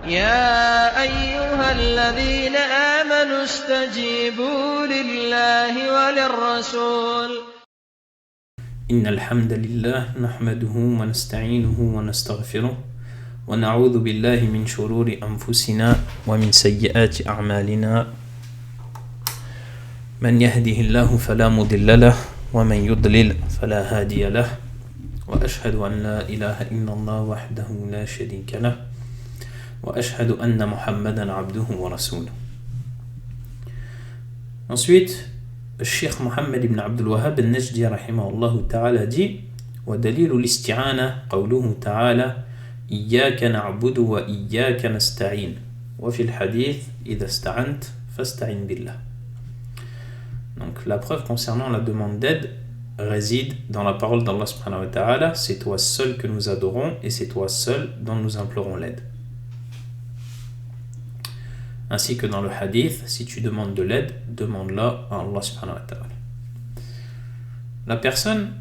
يا أيها الذين آمنوا استجيبوا لله وللرسول. إن الحمد لله نحمده ونستعينه ونستغفره ونعوذ بالله من شرور أنفسنا ومن سيئات أعمالنا من يهده الله فلا مضل له ومن يضلل فلا هادي له وأشهد أن لا إله إلا الله وحده لا شريك له وأشهد أن محمدا عبده ورسوله. Ensuite, le Cheikh Mohammed ibn Abdul Wahhab al-Najdi rahimahullah ta'ala dit ودليل الاستعانة قوله تعالى إياك نعبد وإياك نستعين وفي الحديث إذا استعنت فاستعن بالله. Donc la preuve concernant la demande d'aide réside dans la parole d'Allah subhanahu wa ta'ala, c'est toi seul que nous adorons et c'est toi seul dont nous implorons l'aide. Ainsi que dans le hadith, si tu demandes de l'aide, demande-la à Allah subhanahu wa ta'ala. La personne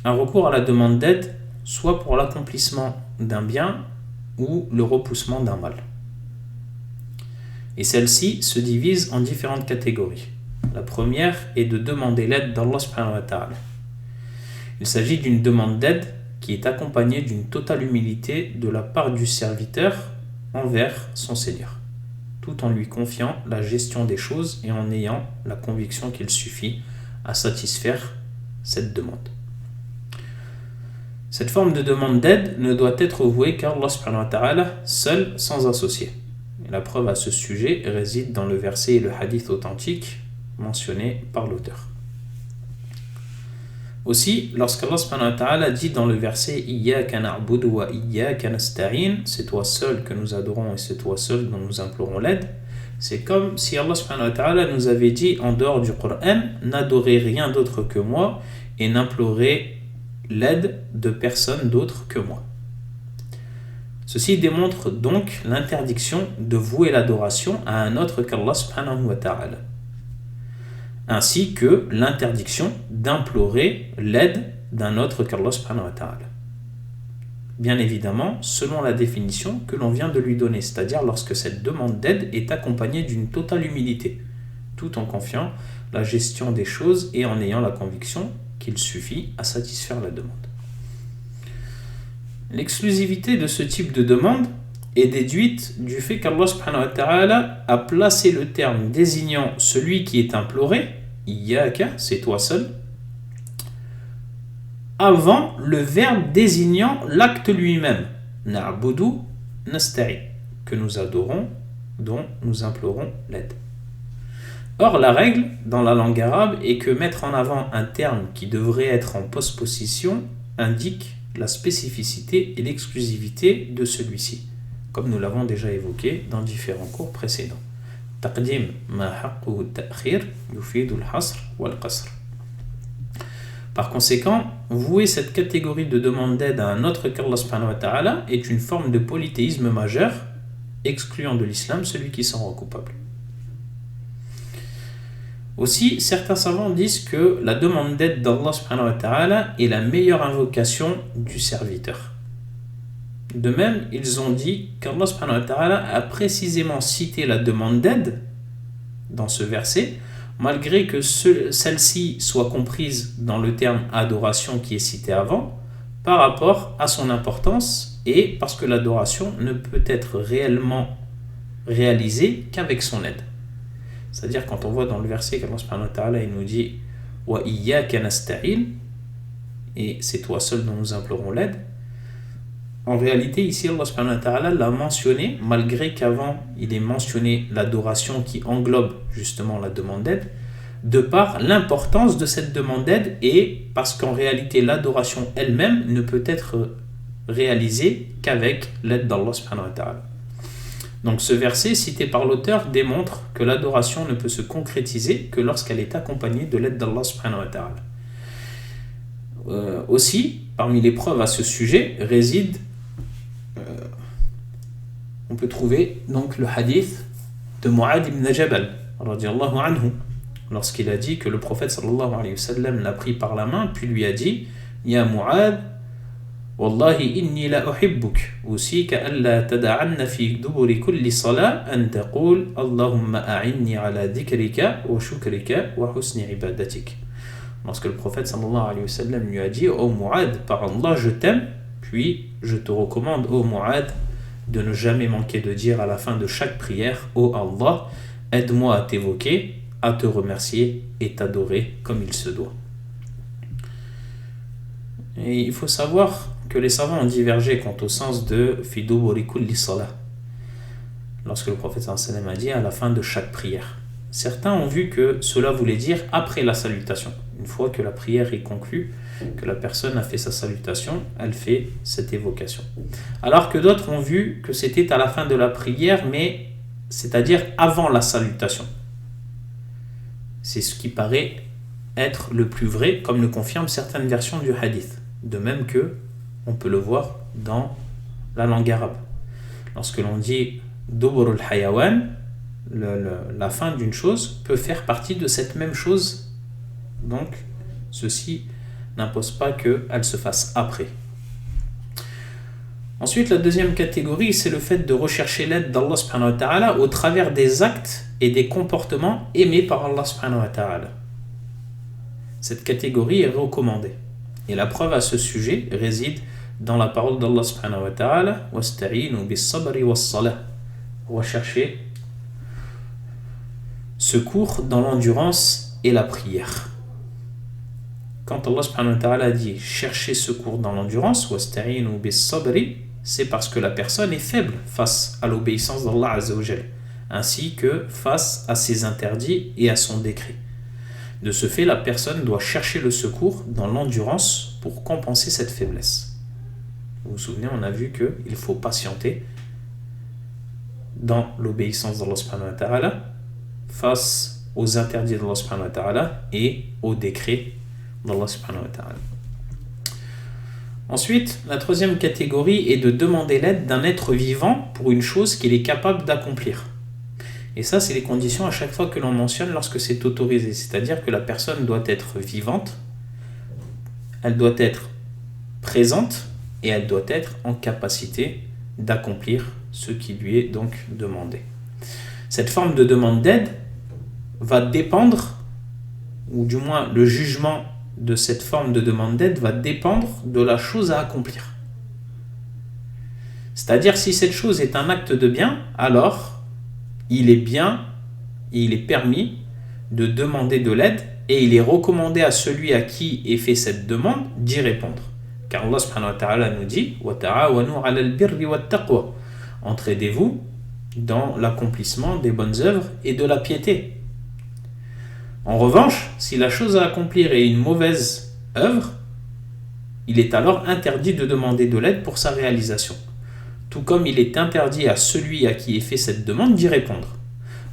a recours à la demande d'aide soit pour l'accomplissement d'un bien ou le repoussement d'un mal. Et celle-ci se divise en différentes catégories. La première est de demander l'aide d'Allah subhanahu wa ta'ala. Il s'agit d'une demande d'aide qui est accompagnée d'une totale humilité de la part du serviteur envers son Seigneur, tout en lui confiant la gestion des choses et en ayant la conviction qu'il suffit à satisfaire cette demande. Cette forme de demande d'aide ne doit être vouée qu'à Allah subhanahu wa ta'ala, seul, sans associé. Et la preuve à ce sujet réside dans le verset et le hadith authentique mentionné par l'auteur. Aussi, lorsqu'Allah subhanahu wa ta'ala dit dans le verset Iyyaka na'budu wa iyyaka nasta'in, c'est toi seul que nous adorons et c'est toi seul dont nous implorons l'aide, c'est comme si Allah subhanahu wa ta'ala nous avait dit en dehors du Coran, n'adorez rien d'autre que moi et n'implorez l'aide de personne d'autre que moi. Ceci démontre donc l'interdiction de vouer l'adoration à un autre qu'Allah subhanahu wa ta'ala, ainsi que l'interdiction d'implorer l'aide d'un autre qu'Allah subhanahu wa ta'ala. Bien évidemment, selon la définition que l'on vient de lui donner, c'est-à-dire lorsque cette demande d'aide est accompagnée d'une totale humilité, tout en confiant la gestion des choses et en ayant la conviction qu'il suffit à satisfaire la demande. L'exclusivité de ce type de demande est déduite du fait qu'Allah subhanahu wa ta'ala a placé le terme désignant celui qui est imploré, Iyyaka, c'est toi seul, avant le verbe désignant l'acte lui-même, Na'budu nasta'in, que nous adorons, dont nous implorons l'aide. Or, la règle dans la langue arabe est que mettre en avant un terme qui devrait être en postposition indique la spécificité et l'exclusivité de celui-ci, comme nous l'avons déjà évoqué dans différents cours précédents. Taqdim ma haqquhu ta'khir yufidu al-hasr wal-qasr. Par conséquent, vouer cette catégorie de demande d'aide à un autre qu'Allah subhanahu wa ta'ala est une forme de polythéisme majeur, excluant de l'islam celui qui s'en rend coupable. Aussi, certains savants disent que la demande d'aide d'Allah subhanahu wa ta'ala est la meilleure invocation du serviteur. De même, ils ont dit qu'Allah subhanahu wa ta'ala a précisément cité la demande d'aide dans ce verset, malgré que celle-ci soit comprise dans le terme adoration qui est cité avant, par rapport à son importance et parce que l'adoration ne peut être réellement réalisée qu'avec son aide. C'est-à-dire quand on voit dans le verset qu'Allah subhanahu wa ta'ala il nous dit wa iyyaka nasta'in, et c'est toi seul dont nous implorons l'aide, en réalité ici Allah subhanahu wa ta'ala l'a mentionné, malgré qu'avant il ait mentionné l'adoration qui englobe justement la demande d'aide, de par l'importance de cette demande d'aide et parce qu'en réalité l'adoration elle-même ne peut être réalisée qu'avec l'aide d'Allah subhanahu wa ta'ala. Donc ce verset cité par l'auteur démontre que l'adoration ne peut se concrétiser que lorsqu'elle est accompagnée de l'aide d'Allah subhanahu wa ta'ala. Aussi, parmi les preuves à ce sujet réside, on peut trouver donc le hadith de Mu'adh ibn Jabal radiyallahu anhu, lorsqu'il a dit que le prophète sallallahu alayhi wa sallam l'a pris par la main puis lui a dit Ya Mu'adh Wallahi inni la uhibbuk, usika alla tada'anna fi duburi kulli salat an taqul Allahumma a'inni ala dhikrika wa shukrika wa husni ibadatik. Lorsque le prophète sallallahu alayhi wa sallam lui a dit: ô Mu'ad, par Allah je t'aime, puis je te recommande, ô Mu'ad, de ne jamais manquer de dire à la fin de chaque prière: ô Allah, aide-moi à t'évoquer, à te remercier et t'adorer comme il se doit. Et il faut savoir que les savants ont divergé quant au sens de fi duburi kulli salah, lorsque le prophète sallallahu alayhi wa sallam a dit à la fin de chaque prière. Certains ont vu que cela voulait dire après la salutation. Une fois que la prière est conclue, que la personne a fait sa salutation, elle fait cette évocation. Alors que d'autres ont vu que c'était à la fin de la prière, mais c'est-à-dire avant la salutation. C'est ce qui paraît être le plus vrai, comme le confirment certaines versions du hadith. De même que on peut le voir dans la langue arabe. Lorsque l'on dit duburul hayawan, la fin d'une chose peut faire partie de cette même chose. Donc, ceci n'impose pas qu'elle se fasse après. Ensuite, la deuxième catégorie, c'est le fait de rechercher l'aide d'Allah subhanahu wa ta'ala au travers des actes et des comportements aimés par Allah subhanahu wa ta'ala. Cette catégorie est recommandée. Et la preuve à ce sujet réside dans la parole d'Allah subhanahu wa ta'ala: wasta'inu bis sabri was salah. Rechercher secours dans l'endurance et la prière. Quand Allah subhanahu wa ta'ala dit chercher secours dans l'endurance, wasta'inu bis sabri, c'est parce que la personne est faible face à l'obéissance d'Allah azza wa jal, ainsi que face à ses interdits et à son décret. De ce fait, la personne doit chercher le secours dans l'endurance pour compenser cette faiblesse. Vous vous souvenez, on a vu qu'il faut patienter dans l'obéissance d'Allah subhanahu wa ta'ala face aux interdits d'Allah subhanahu wa ta'ala et aux décrets d'Allah subhanahu wa ta'ala. Ensuite, la troisième catégorie est de demander l'aide d'un être vivant pour une chose qu'il est capable d'accomplir. Et ça, c'est les conditions à chaque fois que l'on mentionne lorsque c'est autorisé. C'est-à-dire que la personne doit être vivante, elle doit être présente et elle doit être en capacité d'accomplir ce qui lui est donc demandé. Cette forme de demande d'aide va dépendre, ou du moins le jugement de cette forme de demande d'aide va dépendre de la chose à accomplir. C'est-à-dire, si cette chose est un acte de bien, alors il est permis de demander de l'aide et il est recommandé à celui à qui est fait cette demande d'y répondre. Car Allah subhanahu wa ta'ala nous dit: wa ta'awanu 'alal birri wat taqwa. Entraidez-vous dans l'accomplissement des bonnes œuvres et de la piété. En revanche, si la chose à accomplir est une mauvaise œuvre, il est alors interdit de demander de l'aide pour sa réalisation. Tout comme il est interdit à celui à qui est fait cette demande d'y répondre.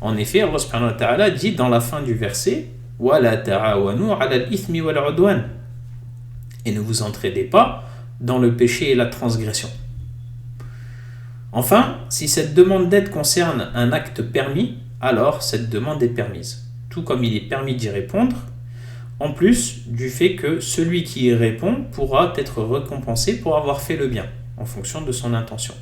En effet, Allah subhanahu wa ta'ala dit dans la fin du verset: wa la ta'awanu 'alal ithmi wal 'udwan. Et ne vous entraidez pas dans le péché et la transgression. Enfin, si cette demande d'aide concerne un acte permis, alors cette demande est permise. Tout comme il est permis d'y répondre, en plus du fait que celui qui y répond pourra être récompensé pour avoir fait le bien, en fonction de son intention.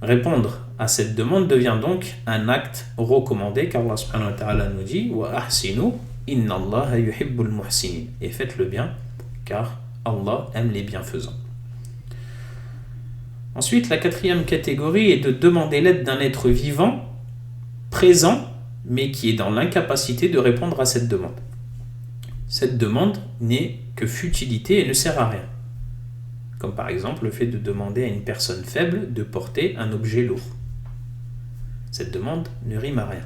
Répondre à cette demande devient donc un acte recommandé, car Allah subhanahu wa ta'ala nous dit: wa ahsinu inna Allah yuhibbul muhsinin. Et faites le bien, car Allah aime les bienfaisants. Ensuite, la quatrième catégorie est de demander l'aide d'un être vivant, présent, mais qui est dans l'incapacité de répondre à cette demande. Cette demande n'est que futilité et ne sert à rien. Comme par exemple le fait de demander à une personne faible de porter un objet lourd. Cette demande ne rime à rien.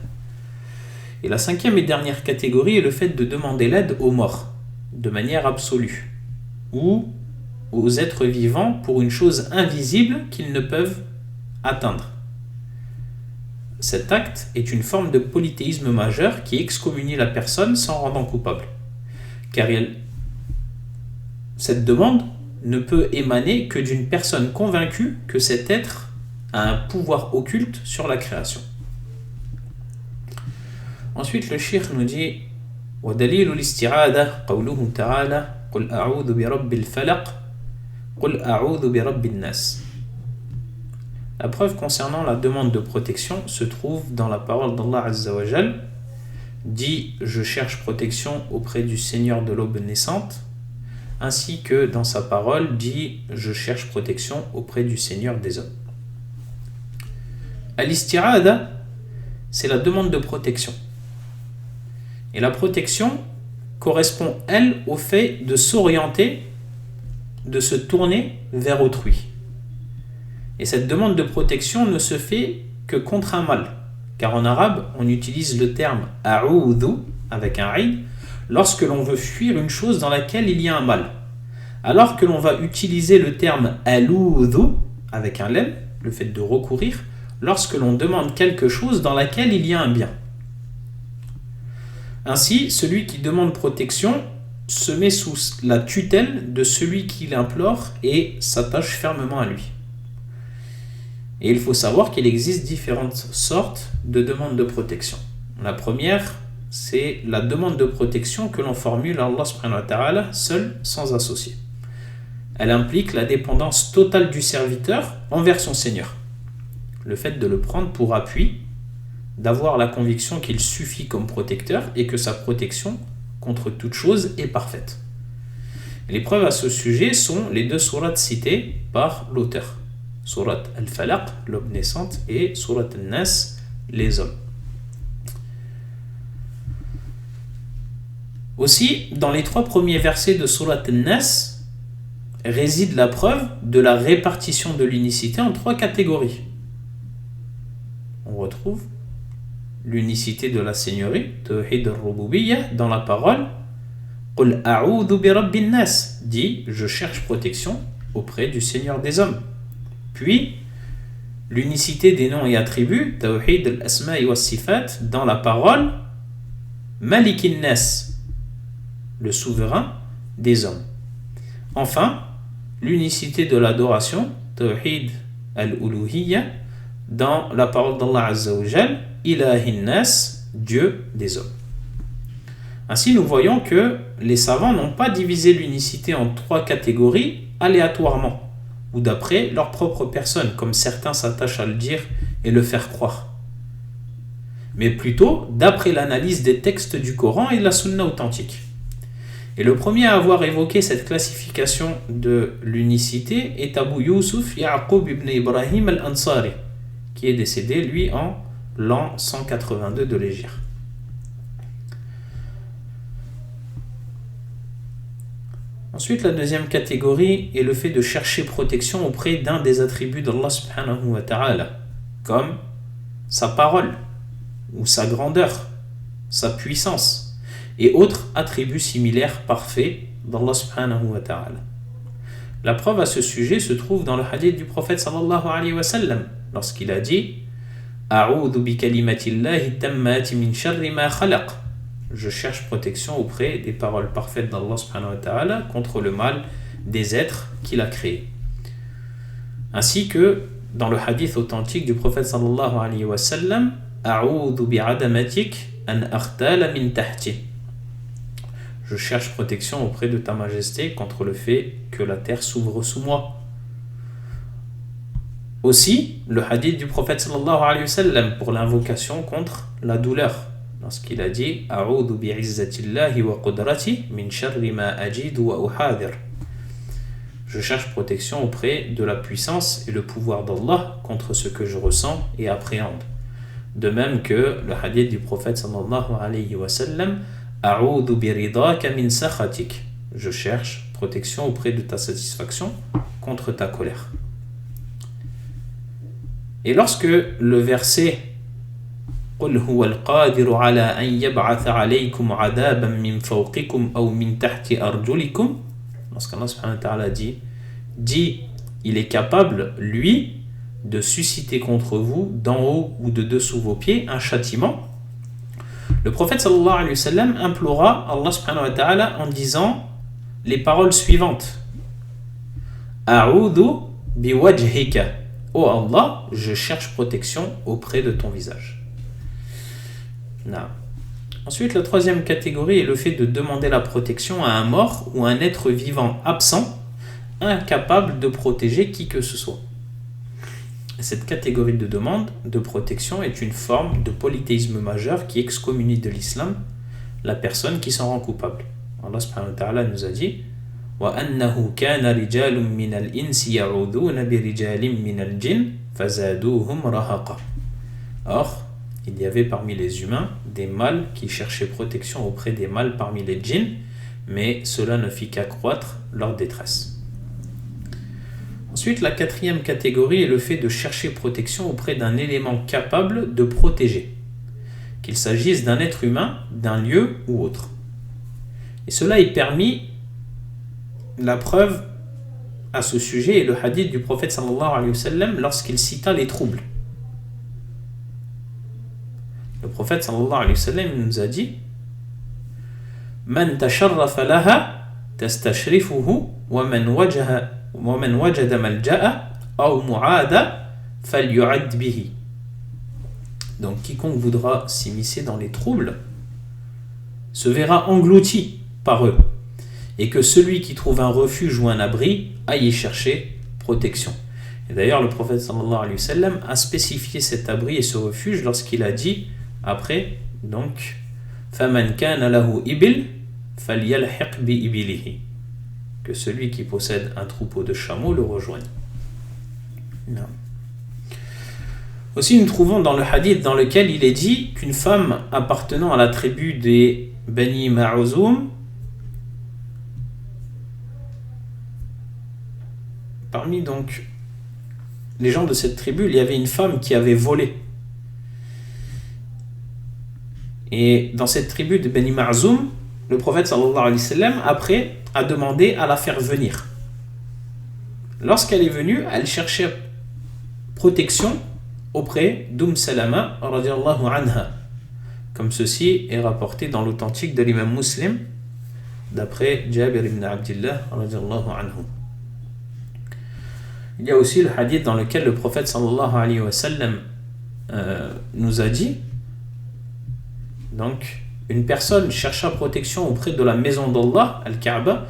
Et la cinquième et dernière catégorie est le fait de demander l'aide aux morts, de manière absolue, ou aux êtres vivants pour une chose invisible qu'ils ne peuvent atteindre. Cet acte est une forme de polythéisme majeur qui excommunie la personne sans rendant coupable. Car cette demande ne peut émaner que d'une personne convaincue que cet être a un pouvoir occulte sur la création. Ensuite, le cheikh nous dit: wa dalilu l'isti'ada qawluhu ta'ala qul a'udhu bi rabbil falaq قُلْ أَعُوذُ بِرَبِّ النَّاسِ. La preuve concernant la demande de protection se trouve dans la parole d'Allah Azza wa Jal, dit « Je cherche protection auprès du Seigneur de l'aube naissante », ainsi que dans sa parole dit « Je cherche protection auprès du Seigneur des hommes ». Al-isti'ada, c'est la demande de protection. Et la protection correspond, elle, au fait de s'orienter, de se tourner vers autrui. Et cette demande de protection ne se fait que contre un mal. Car en arabe, on utilise le terme « a'oudhu » avec un « aïd » lorsque l'on veut fuir une chose dans laquelle il y a un mal. Alors que l'on va utiliser le terme « aloudhu » avec un « lem », le fait de recourir, lorsque l'on demande quelque chose dans laquelle il y a un bien. Ainsi, celui qui demande protection se met sous la tutelle de celui qui l'implore et s'attache fermement à lui. Et il faut savoir qu'il existe différentes sortes de demandes de protection. La première, c'est la demande de protection que l'on formule à Allah subhanahu wa ta'ala seul, sans associé. Elle implique la dépendance totale du serviteur envers son Seigneur. Le fait de le prendre pour appui, d'avoir la conviction qu'il suffit comme protecteur et que sa protection contre toute chose est parfaite. Les preuves à ce sujet sont les deux sourates citées par l'auteur. Surat Al-Falaq, l'aube naissante, et Surat Al-Nas, les hommes. Aussi, dans les 3 premiers versets de Surat Al-Nas, réside la preuve de la répartition de l'unicité en 3 catégories. On retrouve l'unicité de la Seigneurie, Tawhid al-Rububiyyah, dans la parole Qul a'udhu bi rabbin nas, dit je cherche protection auprès du Seigneur des hommes. Puis l'unicité des noms et attributs, Tawhid al-Asma'i wa Sifat, dans la parole Malikin nas, le souverain des hommes. Enfin, l'unicité de l'adoration, Tawhid al-Uluhiyyah, dans la parole d'Allah Azza wa Jal, Ilahin Nas, Dieu des hommes. Ainsi, nous voyons que les savants n'ont pas divisé l'unicité en 3 catégories aléatoirement, ou d'après leur propre personne, comme certains s'attachent à le dire et le faire croire, mais plutôt d'après l'analyse des textes du Coran et de la Sunna authentique. Et le premier à avoir évoqué cette classification de l'unicité est Abu Yusuf Ya'qub ibn Ibrahim al-Ansari, qui est décédé, lui, en l'an 182 de l'Hégire. Ensuite, la deuxième catégorie est le fait de chercher protection auprès d'un des attributs d'Allah subhanahu wa ta'ala, comme sa parole, ou sa grandeur, sa puissance, et autres attributs similaires parfaits d'Allah subhanahu wa ta'ala. La preuve à ce sujet se trouve dans le hadith du prophète sallallahu alayhi wa sallam, lorsqu'il a dit A'udhu bi kalimatillahi tammati min sharri ma khalaq. Je cherche protection auprès des paroles parfaites d'Allah subhanahu wa ta'ala contre le mal des êtres qu'il a créés. Ainsi que dans le hadith authentique du prophète sallallahu alayhi wa sallam A'udhu bi adamatik an aghtala min tahti. Je cherche protection auprès de ta majesté contre le fait que la terre s'ouvre sous moi. Aussi, le hadith du prophète sallallahu alayhi wa sallam pour l'invocation contre la douleur, lorsqu'il a dit A'udhu bi'izzatillahi wa qudrati min sharri ma ajidu wa uhadir. Je cherche protection auprès de la puissance et le pouvoir d'Allah contre ce que je ressens et appréhende. De même que le hadith du prophète sallallahu alayhi wa sallam A'udhu biridaka min sakhatik. Je cherche protection auprès de ta satisfaction contre ta colère. Et lorsque le verset قُلْ هُوَ الْقَادِرُ عَلَىٰ أَنْ يَبْعَثَ عَلَيْكُمْ عَذَابًا مِّن فَوْقِكُمْ أَوْ مِّن تَحْتِ أَرْجُلِكُمْ, lorsqu'Allah subhanahu wa ta'ala dit il est capable, lui, de susciter contre vous, d'en haut ou de dessous vos pieds, un châtiment. Le prophète sallallahu alayhi wa sallam implora Allah subhanahu wa ta'ala en disant les paroles suivantes A'udhu biwajhika. Ô Allah, je cherche protection auprès de ton visage. Ensuite, la troisième catégorie est le fait de demander la protection à un mort ou à un être vivant absent, incapable de protéger qui que ce soit. Cette catégorie de demande de protection est une forme de polythéisme majeur qui excommunie de l'islam la personne qui s'en rend coupable. Allah subhanahu wa ta'ala nous a dit وَأَنَّهُ كَانَ رِجَالٌ مِّنَ الْإِنسِ يَعُوذُونَ بِرِجَالٍ مِّنَ الْجِنِّ فَزَادُوهُمْ رَهَقًا. Or, il y avait parmi les humains des mâles qui cherchaient protection auprès des mâles parmi les djinns, mais cela ne fit qu'accroître leur détresse. Ensuite, la quatrième catégorie est le fait de chercher protection auprès d'un élément capable de protéger, qu'il s'agisse d'un être humain, d'un lieu ou autre. Et cela est permis. La preuve à ce sujet est le hadith du prophète sallallahu alayhi wa sallam lorsqu'il cita les troubles. Le prophète sallallahu alayhi wa sallam nous a dit Man tasharrafa laha tastashrifuhu wa man wajada malja'a aw mu'ada falyu'ad bihi. Donc quiconque voudra s'immiscer dans les troubles se verra englouti par eux, et que celui qui trouve un refuge ou un abri aille y chercher protection. Et d'ailleurs, le prophète sallallahu alayhi wa sallam a spécifié cet abri et ce refuge lorsqu'il a dit après, donc, فَمَنْ كَانَ لَهُ إِبِلْ فَلْيَلْحِقْ بِإِبِلِهِ, que celui qui possède un troupeau de chameaux le rejoigne. Non. Aussi, nous trouvons dans le hadith dans lequel il est dit qu'une femme appartenant à la tribu des Bani Ma'ouzum, parmi donc les gens de cette tribu, il y avait une femme qui avait volé. Et dans cette tribu de Bani Ma'zoum, le prophète sallallahu alayhi wa sallam, après, a demandé à la faire venir. Lorsqu'elle est venue, elle cherchait protection auprès Salama radiallahu anha. Comme ceci est rapporté dans l'authentique de l'imam Muslim, d'après Jabir ibn Abdillah radiallahu anhu. Il y a aussi le hadith dans lequel le prophète sallallahu alayhi wa sallam nous a dit, donc, une personne chercha protection auprès de la maison d'Allah, Al-Kaaba,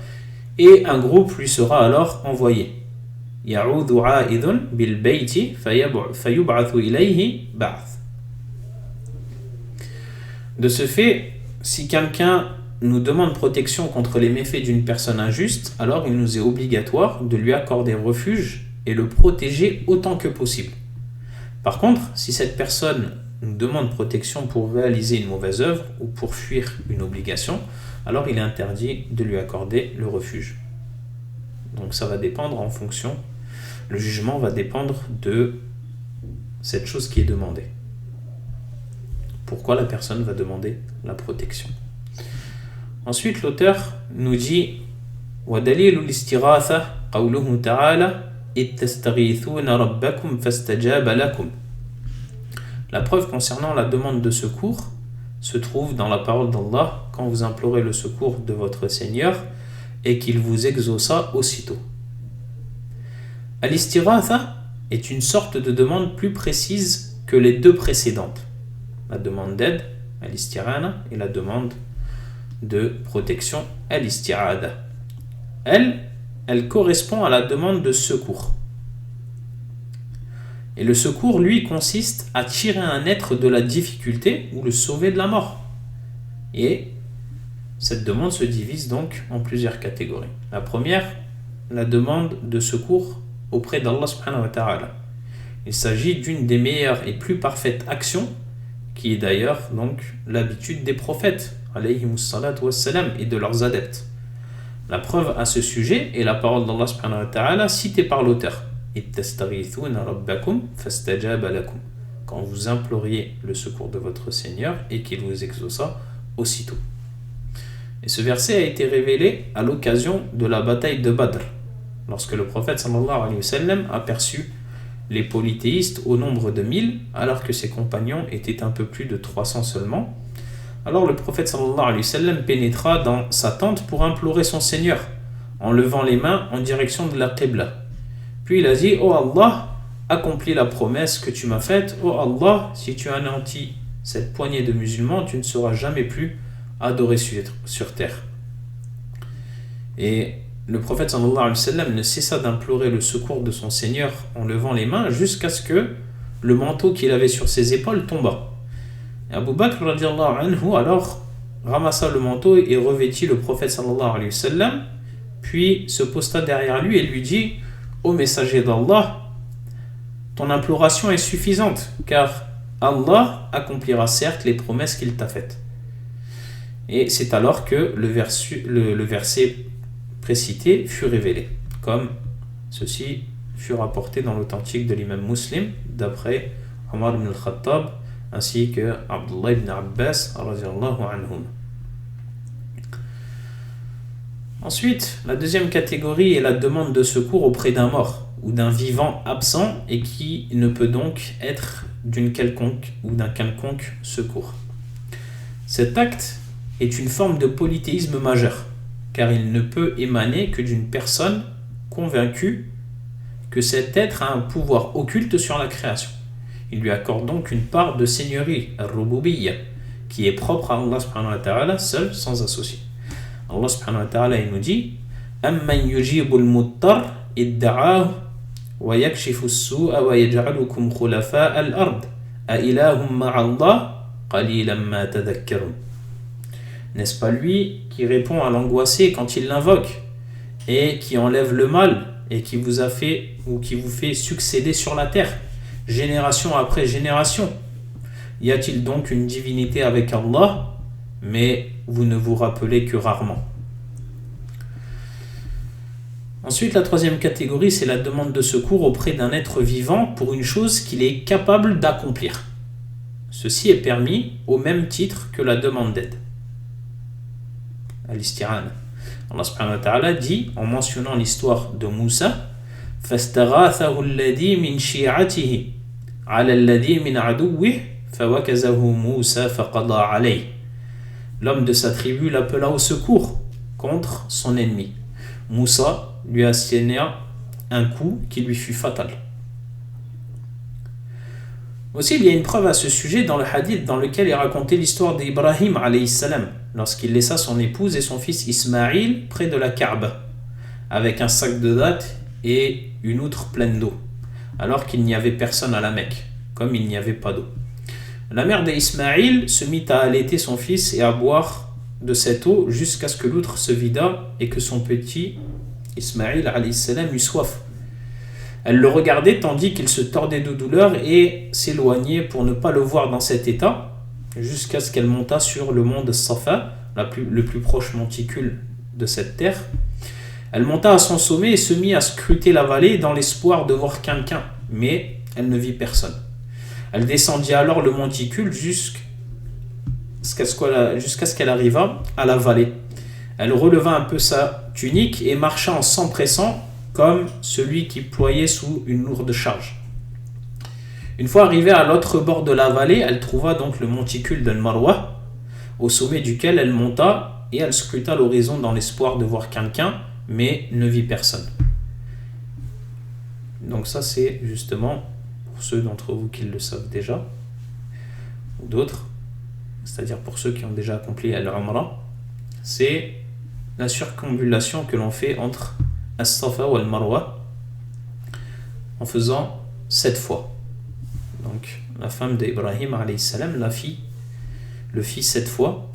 et un groupe lui sera alors envoyé. Ya'udhu 'a'idun bil bayti fayub'athu ilayhi ba'th. De ce fait, si quelqu'un nous demande protection contre les méfaits d'une personne injuste, alors il nous est obligatoire de lui accorder refuge et le protéger autant que possible. Par contre, si cette personne nous demande protection pour réaliser une mauvaise œuvre ou pour fuir une obligation, alors il est interdit de lui accorder le refuge. Donc ça va dépendre en fonction, le jugement va dépendre de cette chose qui est demandée. Pourquoi la personne va demander la protection. Ensuite, l'auteur nous dit وَدَلِيلُ الْإِسْتِغَاثَةِ قَوْلُهُ تَعَالَى إِذْ تَسْتَغِيثُونَ رَبَّكُمْ فَاسْتَجَابَ لَكُمْ. La preuve concernant la demande de secours se trouve dans la parole d'Allah quand vous implorez le secours de votre Seigneur et qu'il vous exauça aussitôt. Al-Istighatha est une sorte de demande plus précise que les deux précédentes. La demande d'aide, Al-Isti'ana, et la demande de protection, Al-Isti'ada. Elle correspond à la demande de secours. Et le secours, lui, consiste à tirer un être de la difficulté ou le sauver de la mort. Et cette demande se divise donc en plusieurs catégories. La première, la demande de secours auprès d'Allah subhanahu wa ta'ala. Il s'agit d'une des meilleures et plus parfaites actions, qui est d'ailleurs donc l'habitude des prophètes, alayhimus salatu wassalam, et de leurs adeptes. La preuve à ce sujet est la parole d'Allah subhanahu wa ta'ala citée par l'auteur. Quand vous imploriez le secours de votre Seigneur et qu'il vous exauça aussitôt. Et ce verset a été révélé à l'occasion de la bataille de Badr, lorsque le prophète sallallahu alayhi wa sallam aperçut les polythéistes au nombre de 1000, alors que ses compagnons étaient un peu plus de 300 seulement. Alors le prophète sallallahu alayhi wa sallam pénétra dans sa tente pour implorer son Seigneur, en levant les mains en direction de la Qibla. Puis il a dit: oh Allah, accomplis la promesse que tu m'as faite. Oh Allah, si tu anéantis cette poignée de musulmans, tu ne seras jamais plus adoré sur terre. Et le prophète sallallahu alayhi wa sallam ne cessa d'implorer le secours de son Seigneur en levant les mains jusqu'à ce que le manteau qu'il avait sur ses épaules tomba. Et Abu Bakr radiallahu anhu alors ramassa le manteau et revêtit le prophète sallallahu alayhi wa sallam, puis se posta derrière lui et lui dit: Ô messager d'Allah, ton imploration est suffisante, car Allah accomplira certes les promesses qu'il t'a faites. Et c'est alors que le verset précité fut révélé, comme ceci fut rapporté dans l'authentique de l'imam Muslim, d'après Omar ibn al-Khattab, ainsi que Abdullah ibn Abbas radiyallahu anhum. Ensuite, la deuxième catégorie est la demande de secours auprès d'un mort ou d'un vivant absent et qui ne peut donc être d'un quelconque secours. Cet acte est une forme de polythéisme majeur, car il ne peut émaner que d'une personne convaincue que cet être a un pouvoir occulte sur la création. Il lui accorde donc une part de seigneurie, al-rububiyya, qui est propre à Allah subhanahu wa ta'ala, seul, sans associé. Allah subhanahu wa ta'ala il nous dit: Amman yujibul muttar idda'ahu wa yakshifu as-su'a wa yaj'alukum khulafa al-ard a ilahum ma'allah qalilan ma tadhakkarun. N'est-ce pas lui qui répond à l'angoissé quand il l'invoque et qui enlève le mal et qui vous a fait ou qui vous fait succéder sur la terre génération après génération? Y a-t-il donc une divinité avec Allah? Mais vous ne vous rappelez que rarement. Ensuite, la troisième catégorie, c'est la demande de secours auprès d'un être vivant pour une chose qu'il est capable d'accomplir. Ceci est permis au même titre que la demande d'aide. Al-isti'ana. Allah subhanahu wa ta'ala dit, en mentionnant l'histoire de Moussa: فَاسْتَغَاثَهُ الَّذِي مِنْ شِيعَتِهِ عَلَى الَّذِي مِنْ عَدُوِّهِ فَوَكَزَهُ مُوسَى فَقَضَى عَلَيْهِ. L'homme de sa tribu l'appela au secours contre son ennemi. Moussa lui asséna un coup qui lui fut fatal. Aussi, il y a une preuve à ce sujet dans le hadith dans lequel est racontée l'histoire d'Ibrahim alayhi salam lorsqu'il laissa son épouse et son fils Ismaïl près de la Kaaba avec un sac de dattes et une outre pleine d'eau alors qu'il n'y avait personne à la Mecque, comme il n'y avait pas d'eau. La mère d'Ismaïl se mit à allaiter son fils et à boire de cette eau jusqu'à ce que l'outre se vida et que son petit Ismaïl alayhi salam eut soif. Elle le regardait tandis qu'il se tordait de douleur et s'éloignait pour ne pas le voir dans cet état jusqu'à ce qu'elle montât sur le mont de Safa, le plus proche monticule de cette terre. Elle monta à son sommet et se mit à scruter la vallée dans l'espoir de voir quelqu'un, mais elle ne vit personne. Elle descendit alors le monticule jusqu'à ce qu'elle arriva à la vallée. Elle releva un peu sa tunique et marcha en s'empressant comme celui qui ployait sous une lourde charge. Une fois arrivée à l'autre bord de la vallée, elle trouva donc le monticule d'Al-Marwa, au sommet duquel elle monta et elle scruta l'horizon dans l'espoir de voir quelqu'un, mais ne vit personne. Donc ça c'est justement pour ceux d'entre vous qui le savent déjà, ou d'autres, c'est-à-dire pour ceux qui ont déjà accompli Al-Umrah, c'est la circumambulation que l'on fait entre As-Safa ou Al-Marwa en faisant 7 fois. Donc la femme d'Ibrahim alayhi salam le fit 7 fois,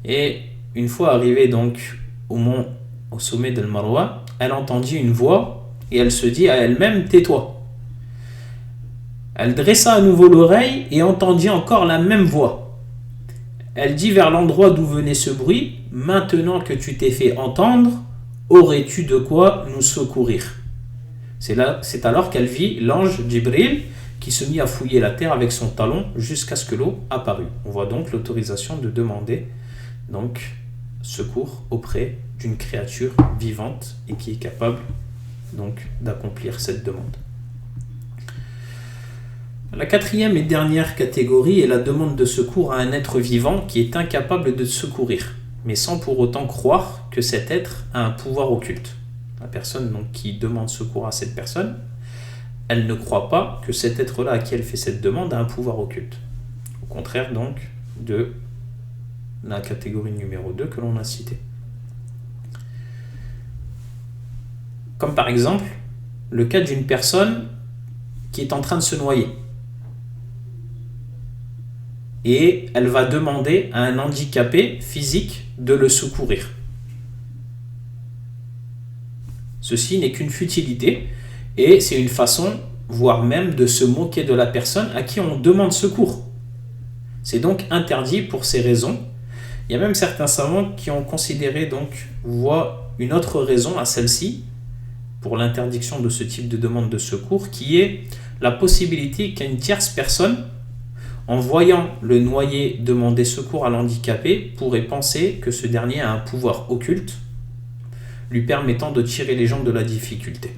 et une fois arrivée donc au sommet d'Al-Marwa, elle entendit une voix et elle se dit à elle-même: tais-toi. Elle dressa à nouveau l'oreille et entendit encore la même voix. Elle dit vers l'endroit d'où venait ce bruit: maintenant que tu t'es fait entendre, aurais-tu de quoi nous secourir? C'est alors qu'elle vit l'ange Jibril qui se mit à fouiller la terre avec son talon jusqu'à ce que l'eau apparut. On voit donc l'autorisation de demander donc secours auprès d'une créature vivante et qui est capable donc d'accomplir cette demande. La quatrième et dernière catégorie est la demande de secours à un être vivant qui est incapable de secourir, mais sans pour autant croire que cet être a un pouvoir occulte. La personne donc, qui demande secours à cette personne, elle ne croit pas que cet être-là à qui elle fait cette demande a un pouvoir occulte. Au contraire donc de la catégorie numéro 2 que l'on a citée. Comme par exemple le cas d'une personne qui est en train de se noyer. Et elle va demander à un handicapé physique de le secourir. Ceci n'est qu'une futilité et c'est une façon, voire même, de se moquer de la personne à qui on demande secours. C'est donc interdit pour ces raisons. Il y a même certains savants qui ont considéré, donc, voient une autre raison à celle-ci pour l'interdiction de ce type de demande de secours, qui est la possibilité qu'une tierce personne, en voyant le noyé demander secours à l'handicapé, pourrait penser que ce dernier a un pouvoir occulte lui permettant de tirer les gens de la difficulté.